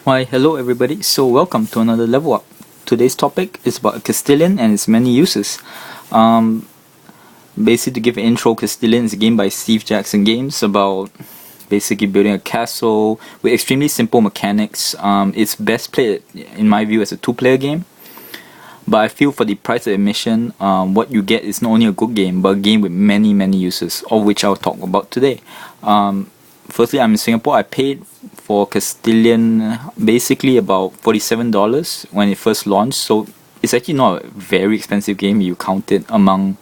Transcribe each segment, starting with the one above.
Why, hello everybody, so welcome to another level up. Today's topic is about Castellan and its many uses. Basically, to give an intro, Castellan is a game by Steve Jackson Games about basically building a castle with extremely simple mechanics. It's best played, in my view, as a two-player game. But I feel for the price of admission, what you get is not only a good game, but a game with many uses, of which I'll talk about today. Firstly, I'm in Singapore. I paid for Castellan basically about $47 when it first launched, so it's actually not a very expensive game if you count it among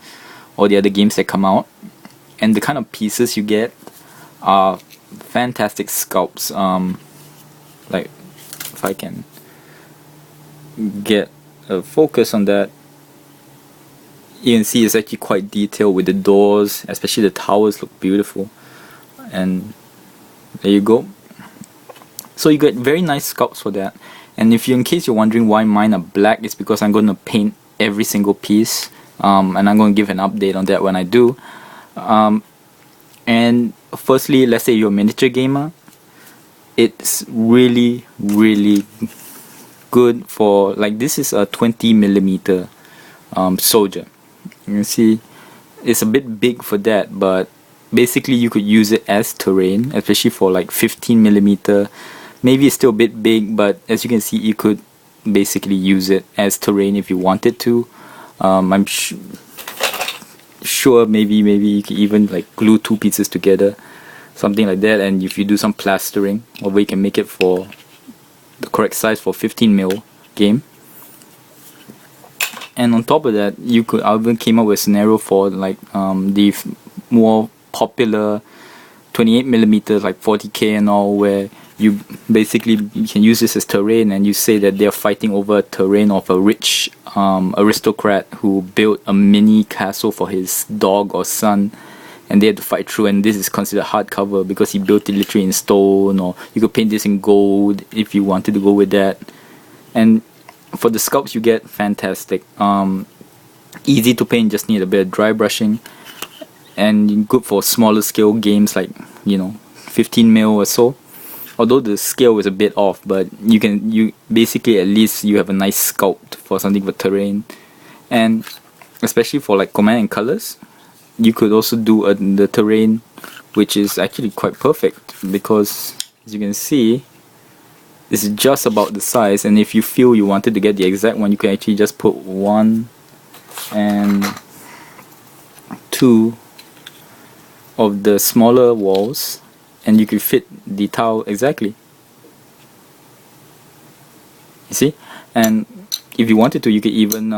all the other games that come out. And the kind of pieces you get are fantastic sculpts. Like, if I can get a focus on that, you can see it's actually quite detailed with the doors, especially the towers look beautiful. And there you go. So you get very nice sculpts for that. And in case you're wondering why mine are black, it's because I'm going to paint every single piece, and I'm going to give an update on that when I do. And firstly, let's say you're a miniature gamer, it's really good for, like, this is a 20mm soldier. You can see it's a bit big for that, but basically you could use it as terrain, especially for like 15mm. Maybe it's still a bit big, but as you can see, you could basically use it as terrain if you wanted to. I'm sure maybe you could even like glue two pieces together, something like that. And if you do some plastering, or you can make it for the correct size for 15mm game. And on top of that, I even came up with a scenario for like the more popular 28mm, like 40K and all, where you can use this as terrain, and you say that they're fighting over terrain of a rich aristocrat who built a mini castle for his dog or son, and they had to fight through, and this is considered hardcover because he built it literally in stone, or you could paint this in gold if you wanted to go with that. And for the sculpts you get, fantastic. Easy to paint, just need a bit of dry brushing, and good for smaller scale games like 15mm or so. Although the scale is a bit off, but you basically at least you have a nice sculpt for something for terrain. And especially for like command and colors, you could also do the terrain, which is actually quite perfect because, as you can see, it's just about the size. And if you feel you wanted to get the exact one, you can actually just put 1 and 2 of the smaller walls, and you can fit the tile exactly. You see? And if you wanted to, you could even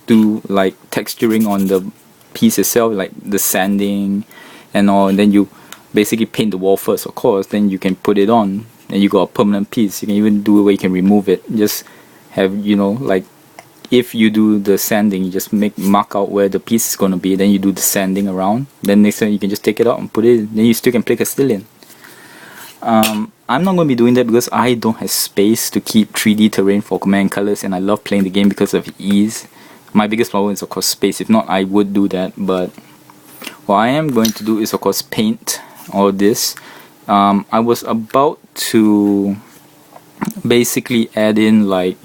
do like texturing on the piece itself, like the sanding and all, and then you basically paint the wall first, of course, then you can put it on and you got a permanent piece. You can even do it where you can remove it. Just have, like, if you do the sanding, you just mark out where the piece is going to be, then you do the sanding around, then next time you can just take it out and put it in, then you still can play Castellan. I'm not going to be doing that because I don't have space to keep 3D terrain for command colors, and I love playing the game because of ease. My biggest problem is of course space. If not, I would do that, but what I am going to do is of course paint all this. I was about to basically add in, like,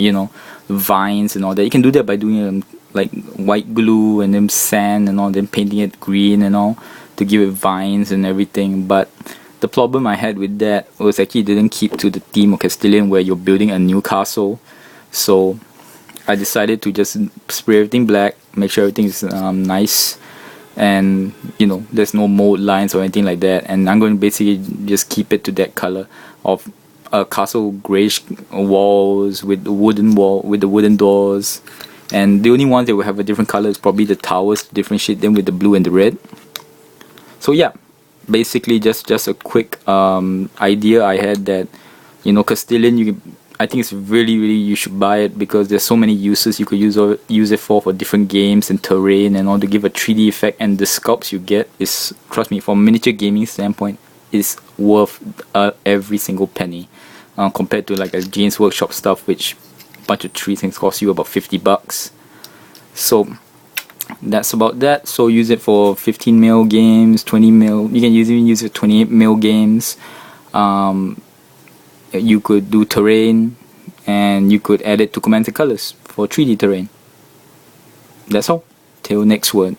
vines and all that. You can do that by doing like white glue and then sand and all, then painting it green and all to give it vines and everything. But the problem I had with that was actually it didn't keep to the theme of Castellan, where you're building a new castle. So I decided to just spray everything black, make sure everything is nice, and there's no mold lines or anything like that. And I'm going to basically just keep it to that color of a castle, grayish walls with the wooden doors, and the only ones that will have a different color is probably the towers, to differentiate them with the blue and the red. So yeah, basically just a quick idea I had that Castellan, I think it's really you should buy it because there's so many uses you could use it for different games and terrain and all, to give a 3D effect. And the sculpts you get is, trust me, from a miniature gaming standpoint, is worth every single penny, compared to like a James Workshop stuff, which a bunch of 3 things cost you about $50. So that's about that. So use it for 15mm games, 20mm. You can even use it for 28mm games. you could do terrain, and you could add it to commands and colors for 3D terrain. That's all. Till next word.